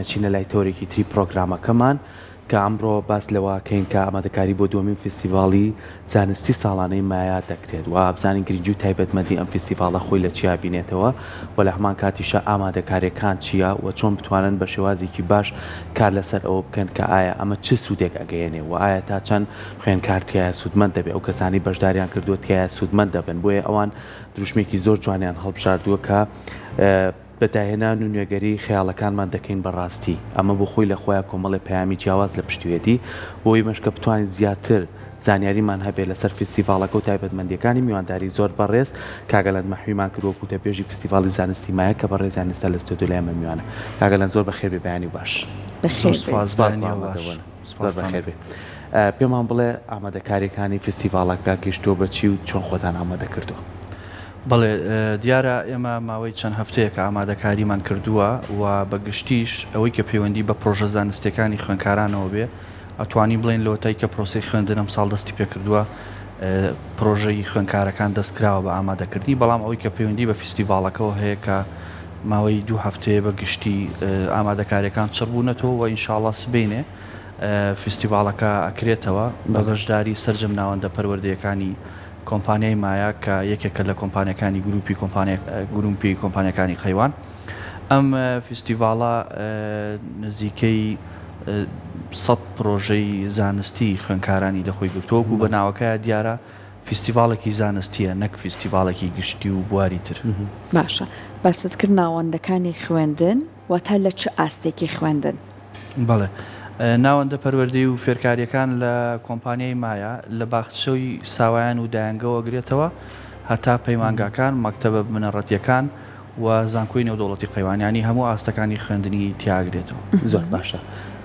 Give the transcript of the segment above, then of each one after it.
نەچینە لای تۆرێکی تری پرۆگرامەکەمان کە ئەمڕۆ باس لەوەکەین کە ئامادەکاری بۆ دووەمین فستیڤاڵی زانستی ساڵانەی مایا دەکرێت و ئابزانی گرنگی و تایبەتمەندی ئەم فستیڤاڵە خۆی لە چیا بینێتەوە و لە هەمان کاتیشە ئامادەکاریەکان چییە و چۆن بتوانن بە شێوازێکی باش کار لەسەر ئەوە بکەن کە ئایا ئەمە چه سوودێک ئەگەیەنێ و ئایا تا چەند خوێندکارتیایە سوودمەند دەبێت ئەو کەسانی بەشداریان کردووە تایە سوودمەند دەبن بۆیە ئەوان دروشمێکی زۆر جوانیان هەڵبژاردووە کە بەداهێنان و نوێگەری خەیاڵەکانمان دەکەین بەڕاستی ئەمە بۆ خۆی لە خۆیان کۆمەڵی پەیامی جیاواز لە پشتوێتی بۆی مەشکە بتوانین زیاتر زانیاریمان هەبێت لەسەر فستیڤاڵەکە و تایبەتمەندیەکانی میوانداری زۆر بەڕێز کاگەلەند مەحویمان کردووە پێشی فستیڤاڵی زانستی مایە کە بەڕێز زانستە لە ستۆدیۆ لای ئێمە میوانە کاگەلەند زۆر بەخێر بێ بەیانی باش بەخێر بێ پێمان بڵێ ئامادەکاریەکانی فستیڤاڵەکە گەشتۆ بەچی و چۆن خۆتان ئامادە کردووە بەڵێ دیارە ئێمە ماوەی چەند هەفتەیەکە ئامادەکاریمان کردووە و بەگشتیش ئەوەی کە پەیوەندی بە پرۆژە زانستیەکانی خوێندکارانەوە بێ ئەتوانی بڵێن لەوەتای کە پرۆسی خوێندن ئەم ساڵ دەستی پێ کردووە پرۆژەی خوێندکارەکان دەستکراوە بە ئامادەکردنی بەڵام ئەوەی کە پەیوەندی بە فستیڤاڵەکەەوە هەیە کە ماوەی 2 هەفتەیە بەگشتی ئامادەکاریەکان چڕبوونەتەوە و ئینشاڵڵا سبینێ فستیڤاڵەکە ئەکرێتەوە بە بەشداری سەرجەم ناوەندە پەروەردەیەکانی کۆمپانیای مایا کە یەکێکە لە کۆمپانیەکانی گروپی کۆمپانیەکانی قەیوان ئەم فستیڤاڵە نزیکەی 100 پرۆژەی زانستی خوێندکارانی لەخۆی گرتووە و بە ناوەکەیە دیارە فستیڤاڵێکی زانستیە نەک فستیڤاڵێکی گشتی و بواری تر باشە باست کرد ناوەندەکانی خوێندن و تا لە چه ئاستێکی خوێندن بەڵێ ناوەندە پەروەردەی و فێرکاریەکان لە کۆمپانیای مایە لە باخچەوەی ساوایان و دایانگەوە گرێتەوە هەتا پەیمانگاکان مەکتەبە بنەڕەتیەکان و زانکۆی نێودەوڵەتی قەیوانیانی هەموو ئاستەکانی خوێندنی تیاگرێتەوە زۆر باشە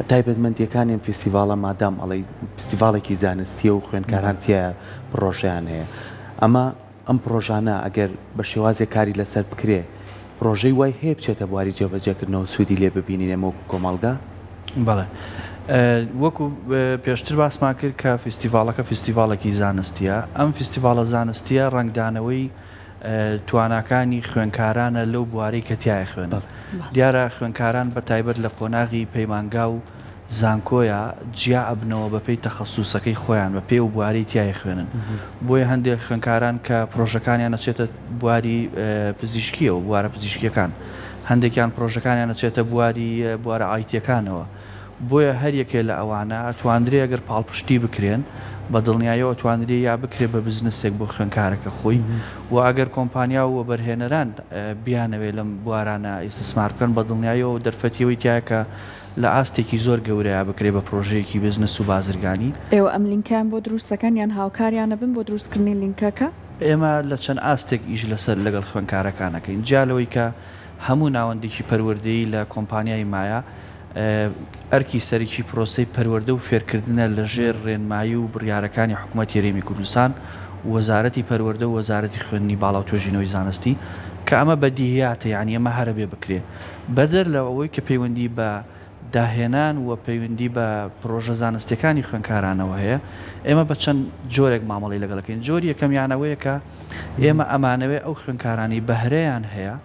تایبەتمەندیەکانی ئەم فستیڤاڵە مادام ئەڵێ فستیڤاڵێکی زانستیە و خوێندکاران تایە پرۆژیان هەیە ئەمە ئەم پرۆژانە ئەگەر بە شێوازێک کاری لەسەر بکرێ پرۆژەی وای هەیە بچێتە بواری جێبەجێکردنەوە سوودی لێ ببینین ئەمە کۆمەڵگا بەڵێ وەکو پێشتر باسمان کرد کە فستیڤاڵەکە فستیڤاڵێکی زانستیە ئەم فستیڤاڵە زانستیە ڕنگدانەوەی تواناکانی خوێندکارانە لەو بوارەی کە تایە خوێن دیارە خوێندکاران بە تایبەت لە قۆناغی پەیمانگا و زانکۆیە جیا ئەبنەوە بەپێی تەخەسوسەکەی خۆیان بە پێ و بواری تایە خوێنن بۆیە هەندێک خوێندکاران کە پرۆژەکانیان نەچێتە بواری پزیشکیە و بوارە پزیشکیەکان هەندێکیان پرۆژەکانیان نەچێتە بوارە ئایتیەکانەوە بۆیە هەر یەکێ لە ئەوانە ئەتواندرێ ئەگەر پاڵپشتی بکرێن بە دڵنیایەوە ئەتواندرێ یا بکرێ بە بزنسێک بۆ خوێندکارەکە خۆی و ئەگەر کۆمپانیا و بەرهێنەران بیانەوێت لەم بوارانە ئیسtismار بکەن بە دڵنیایەوە دەرفەتیەوەی تایە کە لە ئاستێکی زۆر گەورەیە بکرێ بە پرۆژەیەکی بزنس و بازرگانی ئێوە ئەم لینکیان بۆ دروستەکەن یان هاوکاریانە بن بۆ دروستکردنی لینکەکە ئێمە لە چەند ئاستێک ئیش لەسەر لەگەڵ خوێندکارەکانەکەین جالەوەی کە هەموو ناوەندێکی پەروەردەیی لە کۆمپانیای مایە ئەرکی سەرکی پرۆسی پەروەردە و فێرکردنە لە ژێر ڕێنمایی و بڕیارەکانی حکوومەتی هەرێمی کوردستان وەزارەتی پەروەردە و وەزارەتی خوێندنی باڵا و توێژینەوەی زانستی کە ئەمە بەدیهیاتە یعنی ئەمە هەرە بێ بکرێ بەدەر لە ئەوەی کە پەیوەندی بە داهێنان و پەیوەندی بە پرۆژە زانستیەکانی خوێندکارانەوە هەیە ئێمە بە چەند جۆرێک مامەڵی لەگەڵەکەین جۆری یەکەمیانەوەیە کە ئێمە ئەمانەوەی ئەو خوێندکارانی بەهرەیان هەیە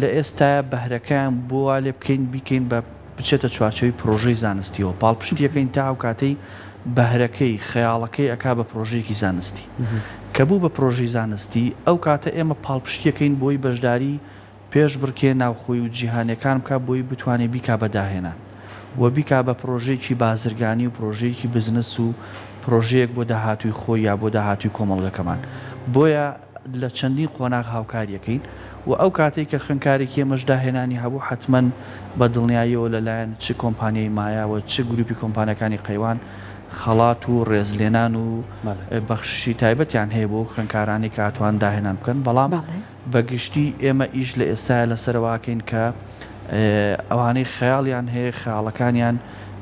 لە ئێستا بەهرەکەیان بۆ لێ بکەین بیکەین بە بچێتە چوارچەوەی پرۆژەی زانستیەوە پاڵپشتیەکەین تا ئەو کاتەی بەهرەکەی خەیاڵەکەی ئەکا بە پرۆژەیەکی زانستی کە بوو بە پرۆژەی زانستی ئەو کاتە ئێمە پاڵپشتیەکەین بۆی بەشداری پێش بڕکێ ناوخۆی و جیهانەکان بکە بۆی بتوانێت بیکا بەداهێنان و بیکا بە پرۆژەیەکی بازرگانی و پرۆژەیەکی بزنس و پرۆژەیەک بۆ داهاتووی خۆی یا بۆ داهاتووی کۆمەڵگەکەمان بۆیە لە چەندین قۆناغ هاوکاریەکەین و ئەو کاتێک کە خوێندکارێکی ئێمەش داهێنانی هەبوو حتمما بە دڵنیاییەوە لەلایەن چ کۆمپانیای مایاوە چ گروپی کۆمپانیەکانی قەیوان خەڵات و ڕێزلێنان و بەخشی تایبەتیان هەیە بۆ خوێندکارانی کە ئەتوان داهێنان بکەن بەڵام بەگشتی ئێمە ئیش لە ئێستا لەسەرواکەین کە ئەوانەی خەیاڵیان هەیە خەیاڵەکانیان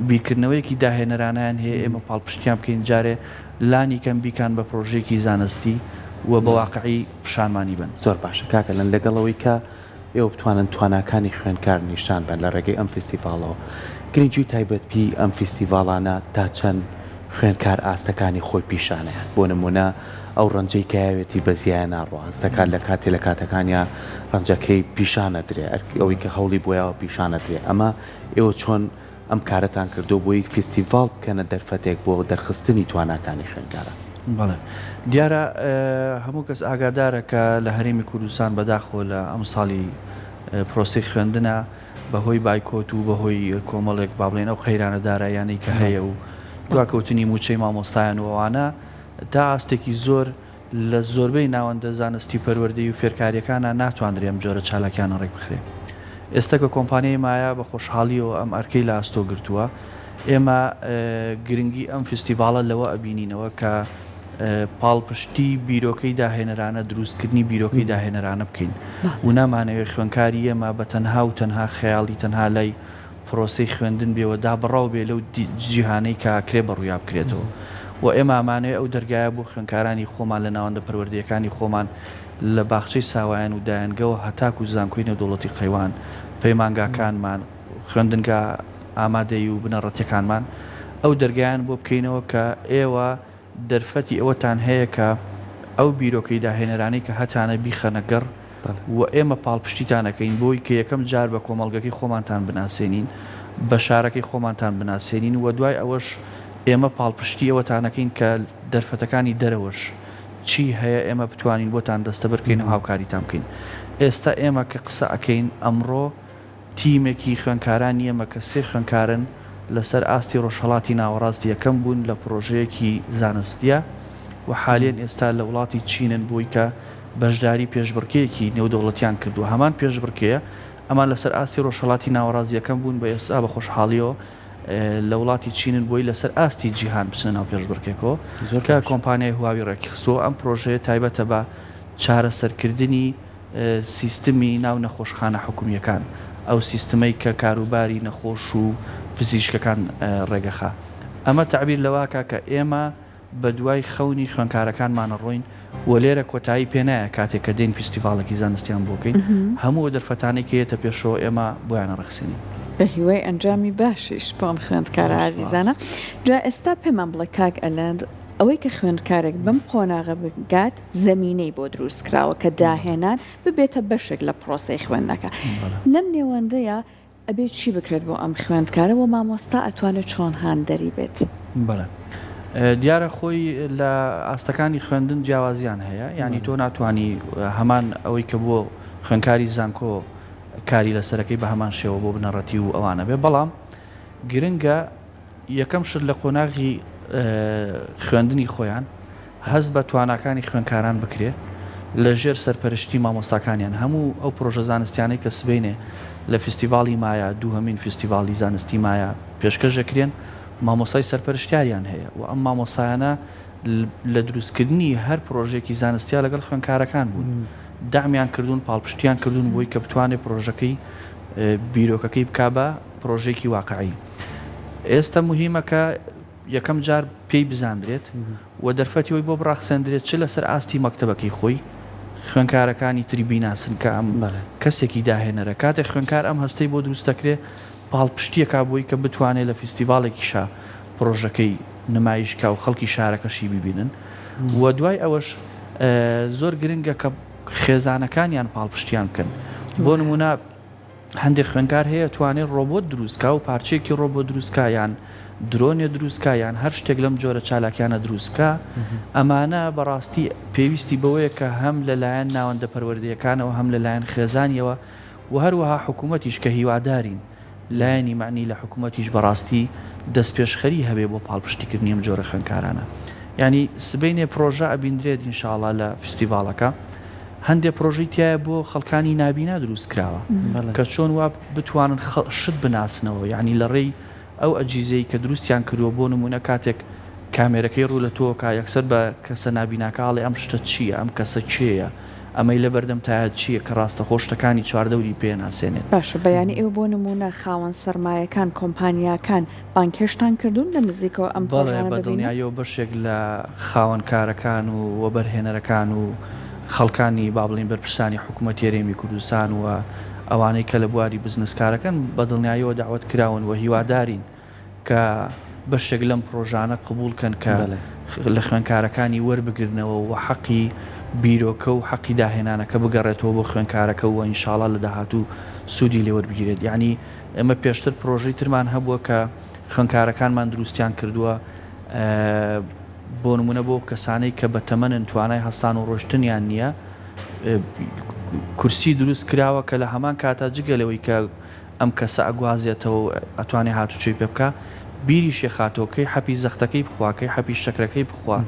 بیرکردنەوەیەکی داهێنەرانیان هەیە ئێمە پاڵپشتیان بکەین جارێ لانی کەم بیکان بە پرۆژێکی زانستی و بە واقعی پیشانمانی بن زۆر باشە کاکە لەن لەگەڵەوەی کە ئێوە بتوانن تواناکانی خوێندکار نیشان بن لە ڕێگەی ئەم فستیڤاڵەوە گرنگی تایبەتپی ئەم فستیڤاڵانە تا چەند خوێندکار ئاستەکانی خۆی پیشانەیە بۆ نمونە ئەو ڕەنجەی کەوێتی بە زیایە ناڕواز دەکات لە کاتێ لە کاتەکانیا ڕەنجەکەی پیشانە درێ ئەوەی کە هەوڵی بۆیەوە پیشانە درێ ئەمە ئێوە چۆن ئەم کارەتان کردو بۆی فیستیڤال بکەنە دەرفەتێک بۆ دەرخستنی تواناکانی خوێندکارە. بەڵێ دیارە هەموو کەس ئاگادارە کە لە هەرێمی کوردستان بەداخۆ لە ئەم ساڵی پرۆسی خوێندنە بەهۆی بایکۆت و بەهۆی کۆمەڵێک با بڵێن ئەو قەیرانەدارایانەی کە هەیە و دواکەوتنی موچەی مامۆستایان و ئەوانە تا ئاستێکی زۆر لە زۆربەی ناوەندە زانستی پەروەردەی و فێرکاریەکانە ناتوانرێ ئەم جۆرە چالاکیانە ڕێک بخرێ. ئێستا کە کۆمپانیای مایە بە خۆشحاڵیەوە ئەم ئەرکەی لە ئاستۆ گرتووە ئێمە گرنگی ئەم فستیڤالە لەوە ئەبینینەوە کە پاڵپشتی بیرۆکەی داهێنەرانە دروستکردنی بیرۆکەی داهێنەرانە بکەین و نامانەوێت خوێنکاری ئێمە بە تەنها و تەنها خەیاڵی تەنها لای پرۆسی خوێندن بێەوە دابڕاو بێ لەو جیهانەی کاکرێ بەڕوویا بکرێتەوە و ئێمە ئامانەیە ئەو دەرگایە بۆ خوێنکارانی خۆمان لە ناوەندە پەروەردەیەکانی خۆمان لە باخچەی ساوایان و دایانگەوە هەتاکو و زانکۆی نێودەوڵەتی قەیوان پەیمانگاکانمان خوێندنگا ئامادەی و بنەڕەتیەکانمان ئەو دەرگایان بۆ بکەینەوە کە ئێوە دەرفەتی ئەوەتان هەیە کە ئەو بیرۆکەی داهێنەرانی کە هەتانە بیخەنە گەڕ و ئێمە پاڵپشتیتانەکەین بۆی کە یەکەم جار بە کۆمەڵگەکەی خۆمانتان بناسێنین بە شارەکەی خۆمانتان بناسێنین و دوای ئەوەش ئێمە پاڵپشتی ئەوەتانەکەین کە دەرفەتەکانی دەرەوەش چی هەیە ئێمە بتوانین بۆتان دەستە بکەین و هاوکاریتان بکەین. ئێستا ئێمە کە قسە ئەەکەین ئەمڕۆ تیمێکی خوێنکارانی ئێمە کە سێ خوێنکارن لەسەر ئاستی ڕۆژهەڵاتی ناوەڕاستی یەکەم بوون لە پرۆژەیەکی زانستیە و حالێن ئێستا لە وڵاتی چینن بۆی کە بەشداری پێشبڕکەیەکی نێودەوڵەتیان کردو هەمان پێشبڕکەیە ئەمان لەسەر ئاستی ڕۆژهەڵاتی ناوەڕاست یەکەم بوون بە ئێستا بە خۆشحاڵیەوە لە وڵاتی چینن بۆی لەسەر ئاستی جیهان بچنە ناو پێشبڕکێکەوە کە کۆمپانیای هواوی ڕێکخستووە ئەم پرۆژەیە تایبەتە بە چارەسەرکردنی سیستمی ناو نەخۆشخانە حکومیەکان ئەو سیستمەی کە کاروباری نەخۆش و پزیشکەکان ڕێگەخا ئەمە تعبیر لەواکە کە ئێمە بە دوای خەونی خوێنکارەکانمانە ڕۆین و لێرە کۆتایی پێنایە کاتێک کە دێن فستیڤالێکی زانستیان بۆکەین هەموو دەرفەتانێک کێتە پێشەوە ئێمە بۆیانە ڕخسێنین بە هیوای ئەنجامی باشیش بۆم خوێندکارە عزیزانە. جا ئێستا پێمان بڵێ کاک ئەلەند ئەوەی کە خوێندکارێک بەم قۆناغە بگات زەمینەی بۆ دروستکراوە کە داهێنان ببێتە بەشێک لە پرۆسی خوێندنەکە لەم نێوەندەیە ئەبێت چی بکرێت بۆ ئەم خوێندکارەوە مامۆستا ئەتوانێت چۆن هاندەری بێت. بەڵێ دیارە خۆی لە ئاستەکانی خوێندن جیاوازیان هەیە یعنی تۆ ناتوانانی هەمان ئەوەی کە بۆ خوێنکاری زانکۆ کاری لەسەرەکەی بە هەمان شێوە بۆ بنەڕەتی و ئەوانە بێ بەڵام گرنگە یەکەم شت لە قۆناغی خوێندنی خۆیان هەست بە تواناکانی خوێنکاران بکرێ لە ژێر سەرپەرشتی مامۆستاکانیان هەموو ئەو پرۆژە زانستیانەی کە سبینێ لە فستیڤالی مایە دووهەمین فستیڤالی زانستی مایە پێشکەشەکرێن مامۆسای سەرپەرشتیاریان هەیە و ئەم مامۆسایانە لە دروستکردنی هەر پرۆژێکی زانستیا لەگەڵ خوێنکارەکان بوون دامیان کردوون پاڵپشتیان کردوون بۆی کە بتوانێت پرۆژەکەی بیرۆکەکەی بکا بە پرۆژێکی واقعی. ئێستا مهمە کە یەکەم جار پێی بزاندرێت و دەرفەتیەوەی بۆ بڕاخسەندرێت چ لەسەر ئاستی مەکتەبەکەی خۆی خوێنکارەکانی تری بیناسن کە ئەم کەسێکی داهێنەرە کاتێک خوێنکار ئەم هەستەی بۆ دروستەکرێ پاڵپشتیەکە بۆی کە بتوانێت لە فستیڤالێکیشا پرۆژەکەی نمایشکا و خەڵکی شارەکەشی ببینن و دوای ئەوەش زۆر گرنگە کە خێزانەکانیان پاڵپشتیان بکەن بۆ نمونە هەندێک خوێنکار هەیە توانێت ڕۆبۆت دروستکە و پارچێکی ڕۆبۆ دروستکایان درۆنێ دروستکایان هەر شتێک لەم جۆرە چالاکیانە دروست بکە ئەمانە بەڕاستی پێویستی بەوەیە کە هەم لەلایەن ناوەندە پەروەردەیەکانەوە هەم لەلایەن خێزانیەوە و هەروەها حکوومەتیش کە هیوادارین لایەنی معنی لە حکوومەتیش بەڕاستی دەست پێشخەری هەبێ بۆ پاڵپشتیکردنی ئەم جۆرە خوێنکارانە ینی سبینێ پرۆژە ئەبیندرێت ئینشاءڵڵا لە فستیڤالەکە هەندێک پرۆژەی تایە بۆ خەڵکانی نابینا دروست کراوە کە چۆن وا بتوانن شت بناسنەوە یعنی لە ڕێی ئەو ئەجیزەی کە دروستیان کردووە بۆ نمونە کاتێک کامێرەکەی ڕوو لە تۆ کا یەکسەر بە کەسە نابیناکاڵێ ئەم شتە چییە ئەم کەسە چێە ئەمەی لە بەردەم تایە چییە کە ڕاستە خۆشتەکانی چواردەوری پێ ناسێنێت باشە بەیانی ئێوە بۆ نمونە خاوەن سەرمایەکان کۆمپانیاکان بانکێشتان کردوون لە نزیکەوە ئەم بە دڵنیایەوە بەشێک لە خاوەنکارەکان و وەبەرهێنەرەکان و خەڵکانی با بڵین بەرپرسانی حکوومەت هێرێمی کوردستان و ئەوانەی کە لە بواری بزنسکارەکەن بە دڵنیایەوە داوت کراون و هیوادارین کە بەشێک لەم پرۆژانە قبولکەن کە لە خوێنکارەکانی وەربگرنەوە و حەقی بیرۆکە و حەقی داهێنانەکە بگەڕێتەوە بۆ خوێنکارەکە و ئینشاڵا لە داهاتوو سوودی لێوەربگیرێت. یعنی ئەمە پێشتر پرۆژەی ترمان هەبووە کە خوێنکارەکانمان دروستیان کردووە بۆ نمونە بۆ کەسانەی کە بە تەمەنن توانای هەستان و ڕۆشتنیان نییە کورسی دروست کراوە کە لە هەمان کاتا جگەلەوەی کە ئەم کەسە ئەگوازێتەوە ئەتوانێت هاتوچۆی پێ بکە بیری شێخاتۆکەی حەپی زەختەکەی بخواکەی حەپی شەکرەکەی بخوا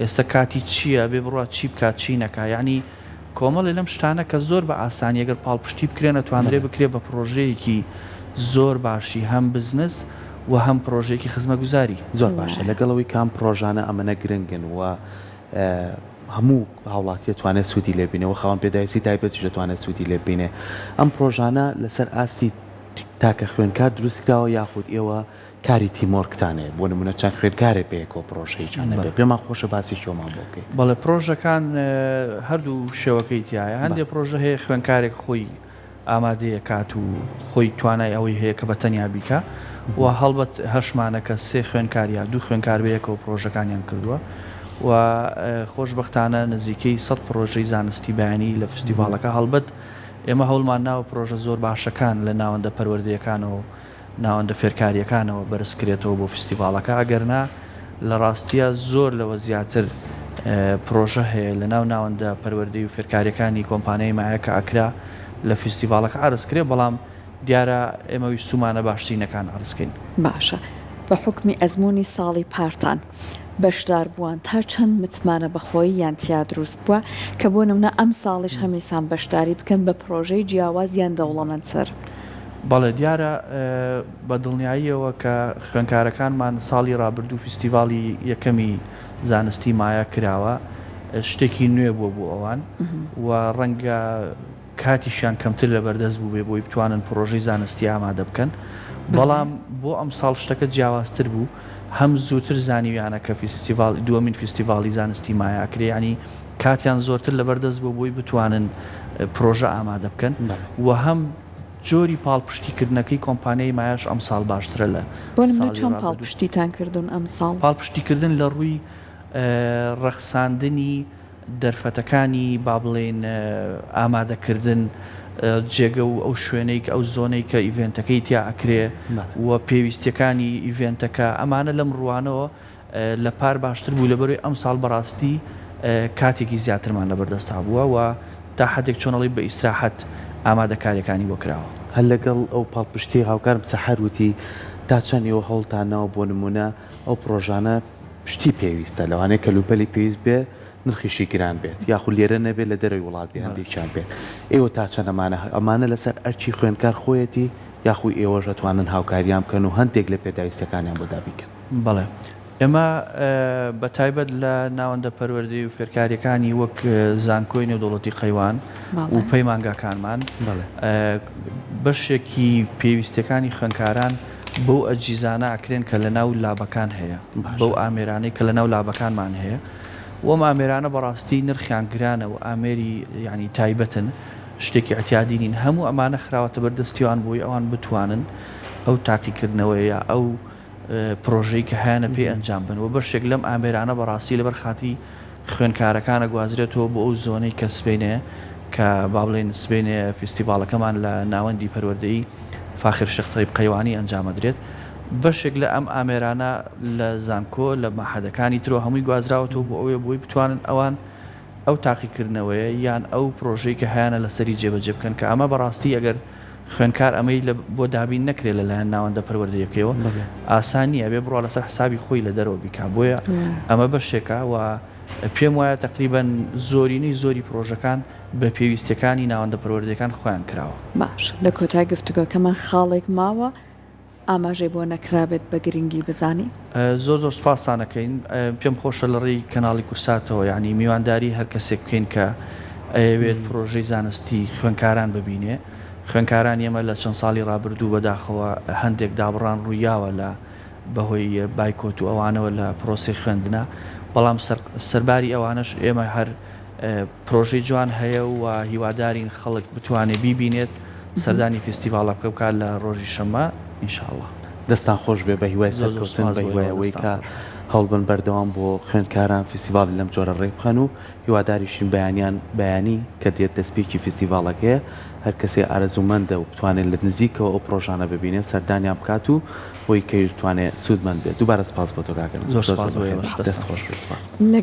ئێستا کاتی چییە بێ بڕات چی بکات چی نەکە یعنی کۆمەڵی لەم شتانە کە زۆر بە ئاسانی ئەگەر پاڵپشتی بکرێنە توانرێ بکرێت بە پرۆژەیەکی زۆر باشی هەم بزنس و هەم پرۆژێکی خزمەتگوزاری زۆر باشە لەگەڵەوەی کام پرۆژانە ئەمەنە گرنگن و هەموو هاوڵاتی توانێت سوودی لێبینەوە خاوەن پێداویستی تایبەتیش دەتوانێت سوودی لێبینێ ئەم پرۆژانە لەسەر ئاستی تاکە خوێنکار دروستکراوە یاخود ئێوە کاری تیمۆرگتانەیە بۆ نمونە چەند خوێنکارێک بەیەکەوە پرۆژەیەکیان بێت پێمان خۆشە باسی شۆمان بۆ بکەیت. بەڵێ پرۆژەکان هەردوو شێوەکەی تایە هەندێک پرۆژە هەیە خوێنکارێک خۆی ئامادەیە کات و خۆی توانای ئەوەی هەیە کە بە تەنیا بیکە و هەڵبەت هەشمانەکە سێ خوێنکاریا دوو خوێنکار بەیەکەوە پرۆژەکانیان کردووە و خۆشبەختانە نزیکەی 100 پرۆژەی زانستی بەیانی لە فستیڤالەکە هەڵبەت ئێمە هەوڵمان ناوە پرۆژە زۆر باشەکان لە ناوەندە پەروەردەیەکانەوە ناوەندە فێرکاریەکانەوە بەرزکرێتەوە بۆ فستیڤالەکە ئەگەرنا لە ڕاستیە زۆر لەوە زیاتر پرۆژە هەیە لە ناوەندە پەروەردەی و فێرکاریەکانی کۆمپانیای مایەکە ئەکرا لە فستیڤالەکە ئارزکرێ بەڵام دیارە ئێمەوی سومانە باشترینەکان ئارزکەین. باشە بە حکمی ئەزمموی ساڵی پارتان بەشدار بووان تا چەند متمانە بەخۆی یان تیا دروست بووە کە بۆ نمونە ئەم ساڵیش هەمیسان بەشداری بکەن بە پرۆژەی جیاواز یان دەوڵەمەندسەر. بەڵێ دیارە بە دڵنیاییەوە کە خوێنکارەکانمان ساڵی ڕابردوو فستیڤالی یەکەمی زانستی مایە کراوە شتێکی نوێ بووە بۆ ئەوان و ڕەنگە کاتیشیان کەمتر لە بەردەست بوو بێ بۆی بتوانن پرۆژەی زانستی ئامادە بکەن بەڵام بۆ ئەم ساڵ شتەکە جیاوازتر بوو هەم زووتر زانیویانە کە دووەمین فستیڤالی زانستی مایاکرێ ینی کاتیان زۆرتر لە بەردەست بوو بۆی بتوانن پرۆژە ئامادە بکەن و هەم جۆری پاڵپشتیکردنەکەی کۆمپانیای مایاش ئەم ساڵ باشترە لە بۆ نمونە چۆن پاڵپشتیتان کردوون ئەم ساڵ پاڵپشتیکردن لە ڕووی ڕەخساندنی دەرفەتەکانی با بڵێن ئامادەکردن جێگە و ئەو شوێنەی کە ئەو زۆنەی کە ئیڤێنتەکەی تیا ئەکرێ و پێویستیەکانی ئیڤێنتەکە ئەمانە لەم ڕوانەوە لە پار باشتر بوو لەبەروی ئەم ساڵ بەڕاستی کاتێکی زیاترمان لەبەردەستا بووە و تا حدێک چۆنەڵی بە ئیسراحەت ئامادەکاریەکانی بۆ کراوە. هەر لەگەڵ ئەو پاڵپشتی هاوکارم سەحەر وتی تا چەند ئێوە هەوڵتانەوە بۆ نمونە ئەو پرۆژانە پشتی پێویستە لەوانەیە کەلوپەلی پێویست بێ نرخیشی گران بێت یاخود لێرە نەبێت لە دەروی وڵات بێ هەندێکیان بێت ئێوە تا چەند ئەمانە لەسەر ئەرچی خوێنکار خۆیەتی یاخوی ئێوەش دەتوانن هاوکاریان بکەن و هەندێک لە پێداویستەکانیان بۆ دابیکەن. بەڵێ ئێمە بە تایبەت لە ناوەندە پەروەردەی و فێرکاریەکانی وەک زانکۆی نێودەوڵەتی قەیوان و پەیمانگاکانمان بەشێکی پێویستەکانی خوێنکاران بەو ئەجیزانە ئەکرێن کە لە ناو لابەکان هەیە بەو ئامێرانەی کە لە ناو لابەکانمان هەیە وەم ئامێرانە بەڕاستی نرخیان گرانە و ئامێری ینی تایبەتن شتێکی ئەتیادی نین هەموو ئەمانە خراوەتە بەردەستیوان بۆی ئەوان بتوانن ئەو تاقیکردنەوەیە ئەو پرۆژەی کە هیانە پێ ئەنجام بن و بەشێک لەم ئامێرانە بەڕاستی لەبەر خاتی خوێنکارەکانە گوازرێتەوە بۆ ئەو زۆنەی کە سبینێ کە با بڵێن سبینێ فستیڤالەکەمان لە ناوەندی پەروەردەیی فاخر شەختەی قەیوانی ئەنجامەدرێت بەشێک لە ئەم ئامێرانە لە زانکۆ لە مەحەدەکانی ترەوە هەمووی گوازراوەتەوە بۆ ئەوێ بۆی بتوانن ئەوان ئەو تاقیکردنەوەیە یان ئەو پرۆژەی کە هیانە لەسەری جێبەجێ بکەن کە ئەمە بەڕاستی ئەگەر خوێنکار ئەمەی بۆ دابین نەکرێت لەلایەن ناوەندە پەروەردەیەکەوە ئاسانیە بێ بڕوا لەسەر حسابی خۆی لە دەرەوە بیکا بۆیە ئەمە بەشێکە و پێم وایە تقریبەن زۆرینەی زۆری پرۆژەکان بە پێویستەکانی ناوەندە پەروەردەیەکان خۆیان کراوە. باش لە کۆتای گفتوگۆکەمان خاڵێک ماوە ئاماژەی بۆ نەکرابێت بە گرنگی بزانی زۆر سپاسانەکەین پێم خۆشە لە ڕێی کەناڵی کورساتەوە یعنی میوانداری هەر کەسێک بکەین کە ئەوێت پرۆژەی زانستی خوێنکاران ببینێ خوێنکاران ئێمە لە چەند ساڵی ڕابردوو بەداخەوە هەندێک دابڕان ڕوویاوە لە بەهۆی بایکۆت و ئەوانەوە لە پرۆسی خوێندنە بەڵام سەرباری ئەوانش ئێمە هەر پرۆژەی جوان هەیە و هیوادارین خەڵک بتوانێت بیبینێت سەردانی فستیڤالە بکە بکات لە ڕۆژی شەمە ئینشاءڵڵا. دەستان خۆش بێ بە هیوای زۆر سەرکەوتن سوپاس بە بۆ هیوایەوەی دەستان کە خۆش. هەڵبن بەردەوام بۆ خوێندکاران فیستیڤاڵ لەم جۆرە ڕێ بخەن و هیواداریشین بەیانیان بەیانی کە دێت دەستپێکی فیستیڤاڵەکەیە هەر کەسێ ئارەزومەندە و بتوانێت لە نزیکەوە ئەو پرۆژانە ببینێت سەردانیان بکات و بۆی کە توانێت سوودمەند بێت دووبارە سپاس بۆ تۆ کاکەن زۆر سپاس بۆ ئێوە. دەست خۆش بێت. سپاس.